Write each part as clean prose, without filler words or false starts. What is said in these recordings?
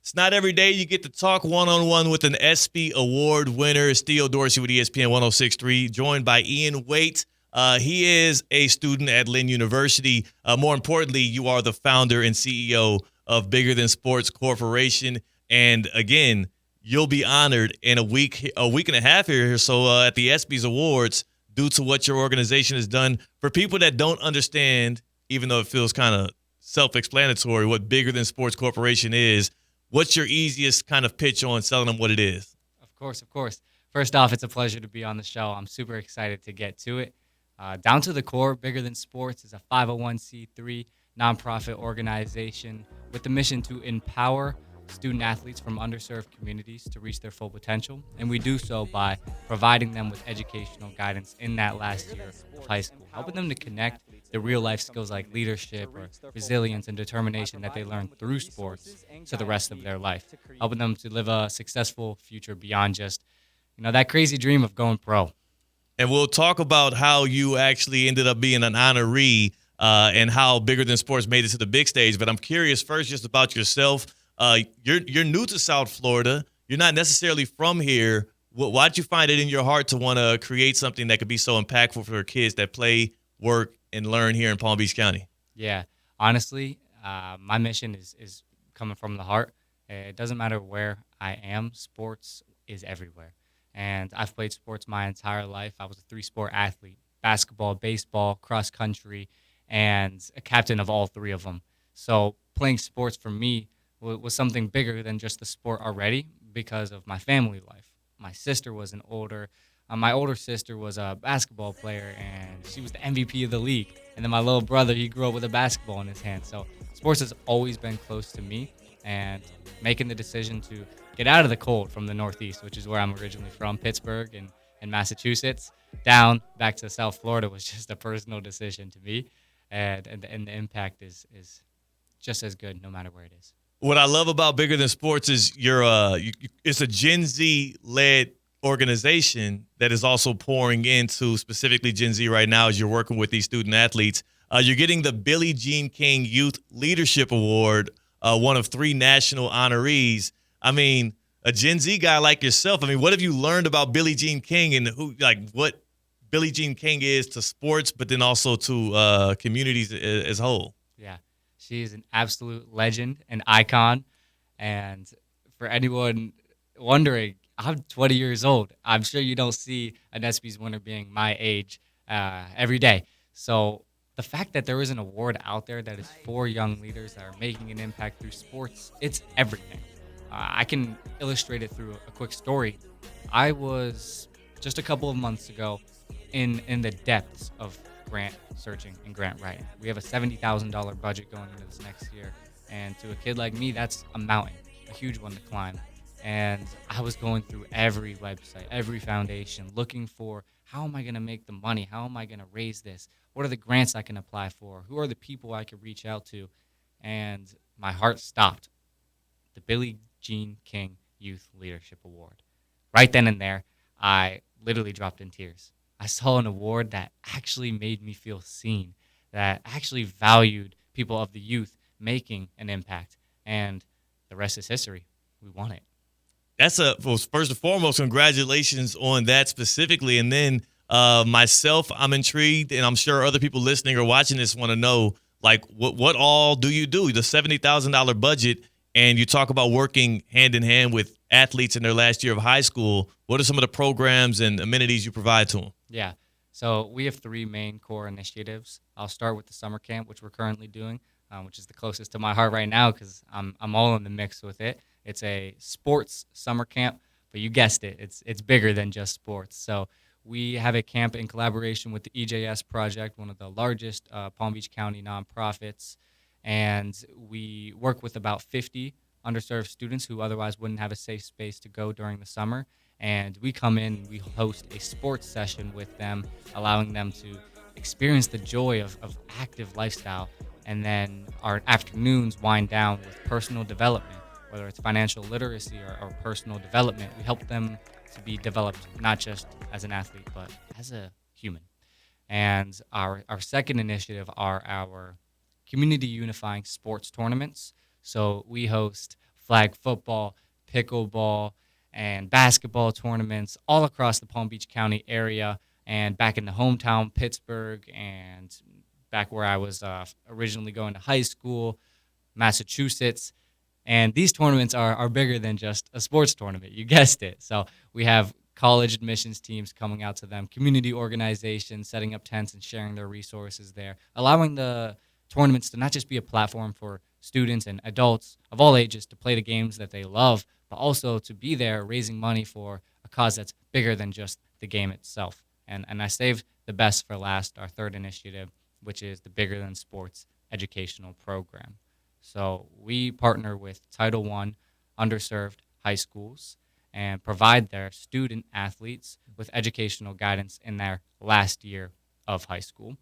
It's not every day you get to talk one-on-one with an ESPY award winner. It's Theo Dorsey with ESPN 106.3, joined by Ian Waite. He is a student at Lynn University. More importantly, you are the founder and CEO of Bigger Than Sports Corporation. And again, you'll be honored in a week and a half here. So at the ESPYS Awards, due to what your organization has done. For people that don't understand, even though it feels kind of self-explanatory, what Bigger Than Sports Corporation is, what's your easiest kind of pitch on selling them what it is? Of course. First off, it's a pleasure to be on the show. I'm super excited to get to it. Down to the core, Bigger Than Sports is a 501c3 nonprofit organization with the mission to empower student athletes from underserved communities to reach their full potential. And we do so by providing them with educational guidance in that last year of high school, helping them to connect the real life skills like leadership or resilience and determination that they learn through sports to the rest of their life, helping them to live a successful future beyond just, that crazy dream of going pro. And we'll talk about how you actually ended up being an honoree and how Bigger Than Sports made it to the big stage. But I'm curious first just about yourself. You're new to South Florida. You're not necessarily from here. Why'd you find it in your heart to want to create something that could be so impactful for kids that play, work, and learn here in Palm Beach County? Yeah, honestly, my mission is coming from the heart. It doesn't matter where I am. Sports is everywhere. And I've played sports my entire life. I was a 3-sport athlete: basketball, baseball, cross country, and a captain of all 3 of them. So playing sports for me was something bigger than just the sport already because of my family life. My sister was my older sister was a basketball player, and she was the MVP of the league. And then my little brother, he grew up with a basketball in his hand. So sports has always been close to me, and making the decision to get out of the cold from the Northeast, which is where I'm originally from, Pittsburgh and Massachusetts, down back to South Florida was just a personal decision to me. And the impact is just as good no matter where it is. What I love about Bigger Than Sports is it's a Gen Z-led organization that is also pouring into specifically Gen Z right now as you're working with these student athletes. You're getting the Billie Jean King Youth Leadership Award, one of 3 national honorees. I mean, a Gen Z guy like yourself, what have you learned about Billie Jean King and what Billie Jean King is to sports, but then also to communities as a whole? Yeah. She is an absolute legend, an icon. And for anyone wondering, I'm 20 years old. I'm sure you don't see an ESPYS winner being my age every day. So the fact that there is an award out there that is for young leaders that are making an impact through sports, it's everything. I can illustrate it through a quick story. I was just a couple of months ago in the depths of grant searching and grant writing. We have a $70,000 budget going into this next year, and to a kid like me, that's a mountain, a huge one to climb. And I was going through every website, every foundation, looking for how am I going to make the money? How am I going to raise this? What are the grants I can apply for? Who are the people I could reach out to? And my heart stopped. The Billie Jean King Youth Leadership Award. Right then and there, I literally dropped in tears. I saw an award that actually made me feel seen, that actually valued people of the youth making an impact. And the rest is history. We won it. Well, first and foremost, congratulations on that specifically. And then myself, I'm intrigued, and I'm sure other people listening or watching this want to know, what all do you do? The $70,000 budget, and you talk about working hand in hand with athletes in their last year of high school. What are some of the programs and amenities you provide to them? Yeah. So we have 3 main core initiatives. I'll start with the summer camp, which we're currently doing, which is the closest to my heart right now because I'm all in the mix with it. It's a sports summer camp, but you guessed it. It's bigger than just sports. So we have a camp in collaboration with the EJS Project, one of the largest Palm Beach County nonprofits, and we work with about 50 underserved students who otherwise wouldn't have a safe space to go during the summer. And we come in and we host a sports session with them, allowing them to experience the joy of active lifestyle. And then our afternoons wind down with personal development, whether it's financial literacy or personal development. We help them to be developed not just as an athlete, but as a human. And our second initiative are our community unifying sports tournaments. So we host flag football, pickleball, and basketball tournaments all across the Palm Beach County area, and back in the hometown, Pittsburgh, and back where I was originally going to high school, Massachusetts. And these tournaments are bigger than just a sports tournament. You guessed it. So we have college admissions teams coming out to them, community organizations setting up tents and sharing their resources there, allowing the tournaments to not just be a platform for students and adults of all ages to play the games that they love, but also to be there raising money for a cause that's bigger than just the game itself. And I saved the best for last, our third initiative, which is the Bigger Than Sports educational program. So we partner with Title I underserved high schools and provide their student athletes with educational guidance in their last year of high school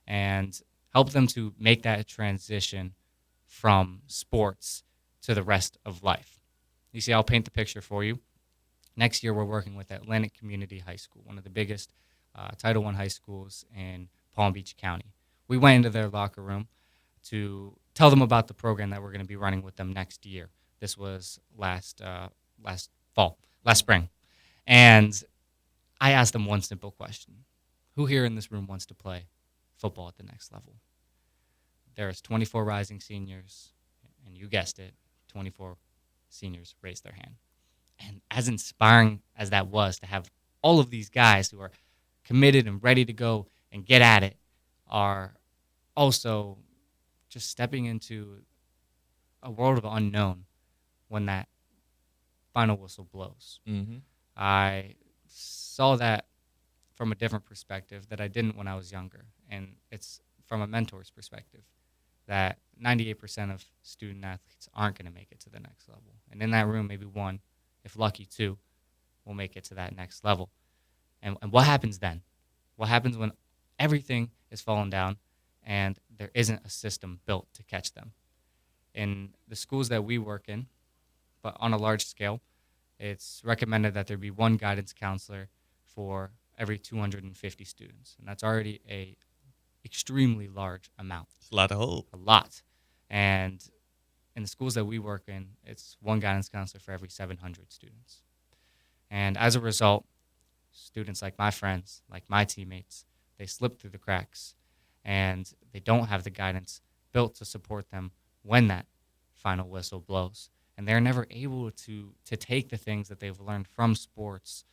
and help them to make that transition from sports to the rest of life. You see, I'll paint the picture for you. Next year, we're working with Atlantic Community High School, one of the biggest Title I high schools in Palm Beach County. We went into their locker room to tell them about the program that we're going to be running with them next year. This was last spring. And I asked them one simple question. Who here in this room wants to play football at the next level? There's 24 rising seniors, and you guessed it, 24 seniors raised their hand. And as inspiring as that was to have all of these guys who are committed and ready to go and get at it are also just stepping into a world of unknown when that final whistle blows. Mm-hmm. I saw that from a different perspective that I didn't when I was younger. And it's from a mentor's perspective that 98% of student athletes aren't going to make it to the next level. And in that room, maybe one, if lucky two, will make it to that next level. And what happens then? What happens when everything is falling down and there isn't a system built to catch them? In the schools that we work in, but on a large scale, it's recommended that there be one guidance counselor for every 250 students. And that's already a extremely large amount. It's a lot of hope. A lot. And in the schools that we work in, it's one guidance counselor for every 700 students. And as a result, students like my friends, like my teammates, they slip through the cracks and they don't have the guidance built to support them when that final whistle blows. And they're never able to take the things that they've learned from sports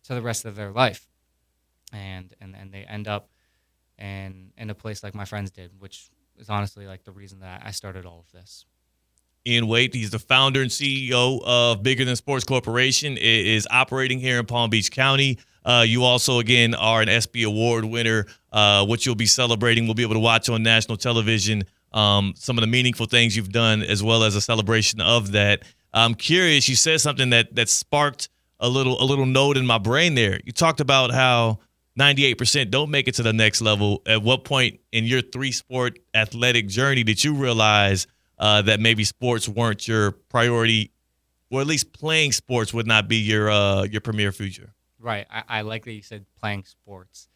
to the rest of their life. And they end up in a place like my friends did, which is honestly like the reason that I started all of this. Ian Waite, he's the founder and CEO of Bigger Than Sports Corporation. It is operating here in Palm Beach County. You also, again, are an ESPY award winner, which you'll be celebrating. We'll be able to watch on national television some of the meaningful things you've done, as well as a celebration of that. I'm curious, you said something that sparked a little note in my brain there. You talked about how 98% don't make it to the next level. At what point in your three-sport athletic journey did you realize that maybe sports weren't your priority, or at least playing sports would not be your premier future? Right. I like that you said playing sports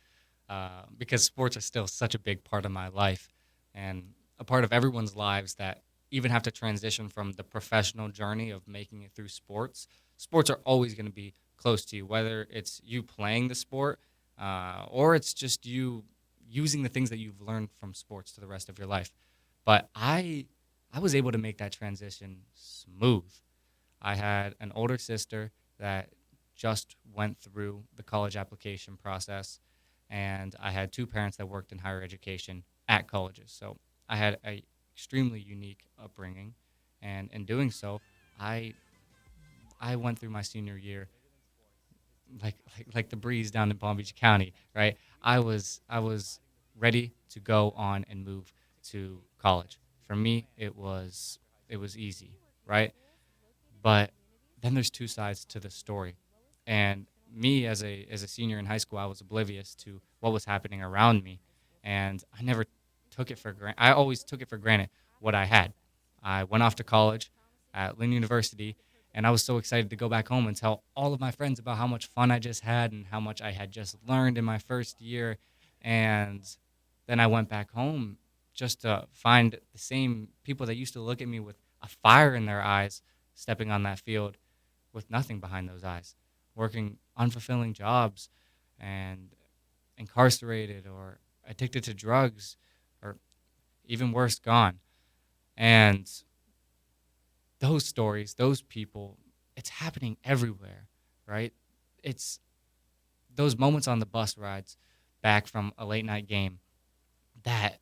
because sports are still such a big part of my life and a part of everyone's lives that even have to transition from the professional journey of making it through sports. Sports are always going to be close to you, whether it's you playing the sport or it's just you using the things that you've learned from sports to the rest of your life. But I was able to make that transition smooth. I had an older sister that just went through the college application process, and I had two parents that worked in higher education at colleges. So I had a extremely unique upbringing, and in doing so, I went through my senior year like the breeze down in Palm Beach County, right? I was ready to go on and move to college. For me, it was easy, right? But then there's two sides to the story. And me as a senior in high school, I was oblivious to what was happening around me, and I never took it for granted. I always took it for granted what I had. I went off to college at Lynn University, and I was so excited to go back home and tell all of my friends about how much fun I just had and how much I had just learned in my first year. And then I went back home just to find the same people that used to look at me with a fire in their eyes stepping on that field with nothing behind those eyes, working unfulfilling jobs and incarcerated or addicted to drugs or even worse, gone. And those stories, those people, it's happening everywhere, right? It's those moments on the bus rides back from a late night game that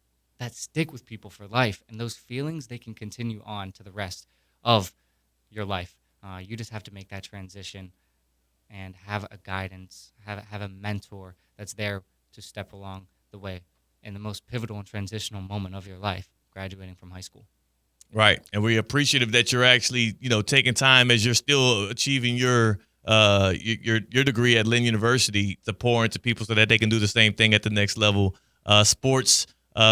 stick with people for life, and those feelings, they can continue on to the rest of your life. You just have to make that transition and have a guidance, have a mentor that's there to step along the way in the most pivotal and transitional moment of your life, graduating from high school. Right. And we're appreciative that you're actually, taking time as you're still achieving your degree at Lynn University to pour into people so that they can do the same thing at the next level. Sports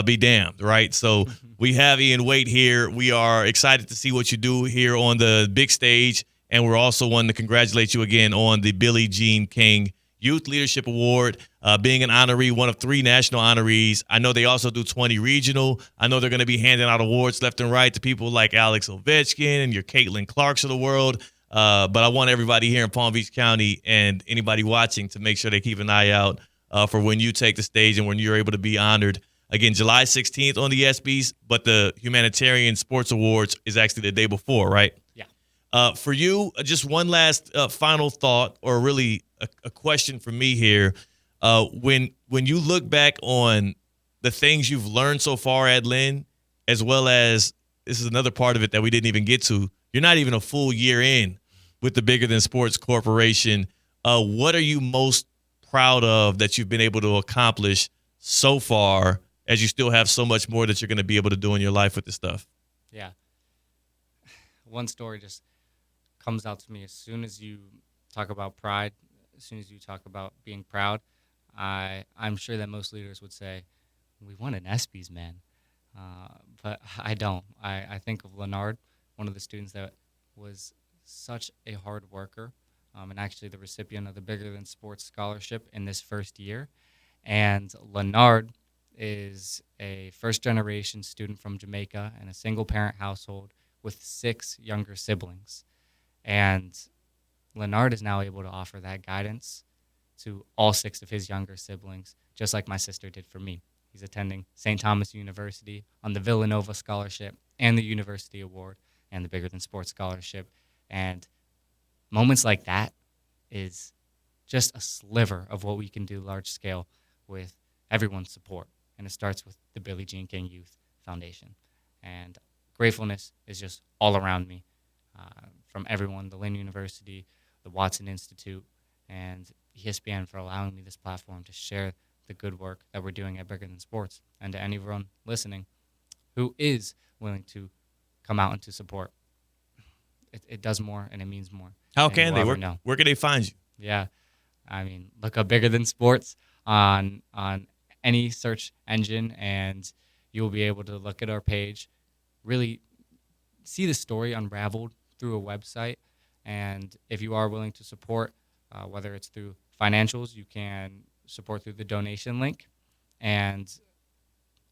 be damned, right? So we have Ian Waite here. We are excited to see what you do here on the big stage, and we're also wanting to congratulate you again on the Billie Jean King Youth Leadership Award, being an honoree, one of 3 national honorees. I know they also do 20 regional. I know they're going to be handing out awards left and right to people like Alex Ovechkin and your Caitlin Clarks of the world. But I want everybody here in Palm Beach County and anybody watching to make sure they keep an eye out for when you take the stage and when you're able to be honored. Again, July 16th on the ESPYS, but the Humanitarian Sports Awards is actually the day before, right? Yeah. For you, just one last final thought, or really a question for me here. When you look back on the things you've learned so far at Lynn, as well as this is another part of it that we didn't even get to, you're not even a full year in with the Bigger Than Sports Corporation. What are you most proud of that you've been able to accomplish so far, as you still have so much more that you're going to be able to do in your life with this stuff? Yeah. One story just comes out to me as soon as you talk about pride, as soon as you talk about being proud. I'm sure that most leaders would say, we won an ESPYS, man. But I don't. I think of Leonard, one of the students that was such a hard worker, and actually the recipient of the Bigger Than Sports Scholarship in this first year. And Leonard is a first-generation student from Jamaica in a single-parent household with 6 younger siblings. And Leonard is now able to offer that guidance to all 6 of his younger siblings, just like my sister did for me. He's attending St. Thomas University on the Villanova Scholarship and the University Award and the Bigger Than Sports Scholarship. And moments like that is just a sliver of what we can do large scale with everyone's support. And it starts with the Billie Jean King Youth Foundation. And gratefulness is just all around me, from everyone, the Lynn University, the Watson Institute, and ESPN for allowing me this platform to share the good work that we're doing at Bigger Than Sports. And to anyone listening who is willing to come out and to support, it does more and it means more. How can they? Where can they find you? Yeah. I mean, look up Bigger Than Sports on any search engine, and you'll be able to look at our page, really see the story unraveled through a website. And if you are willing to support, whether it's through financials, you can support through the donation link, and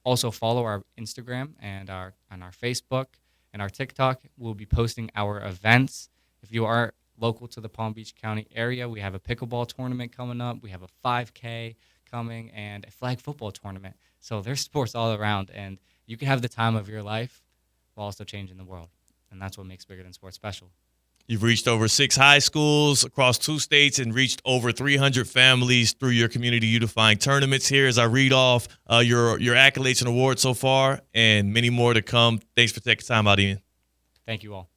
also follow our Instagram and our Facebook and our TikTok. We'll be posting our events. If you are local to the Palm Beach County area, we have a pickleball tournament coming up. We have a 5K coming and a flag football tournament. So there's sports all around, and you can have the time of your life while also changing the world. And that's what makes Bigger Than Sports special. You've reached over 6 high schools across 2 states and reached over 300 families through your community unifying tournaments. Here as I read off your accolades and awards so far, and many more to come. Thanks for taking time out, Ian. Thank you all.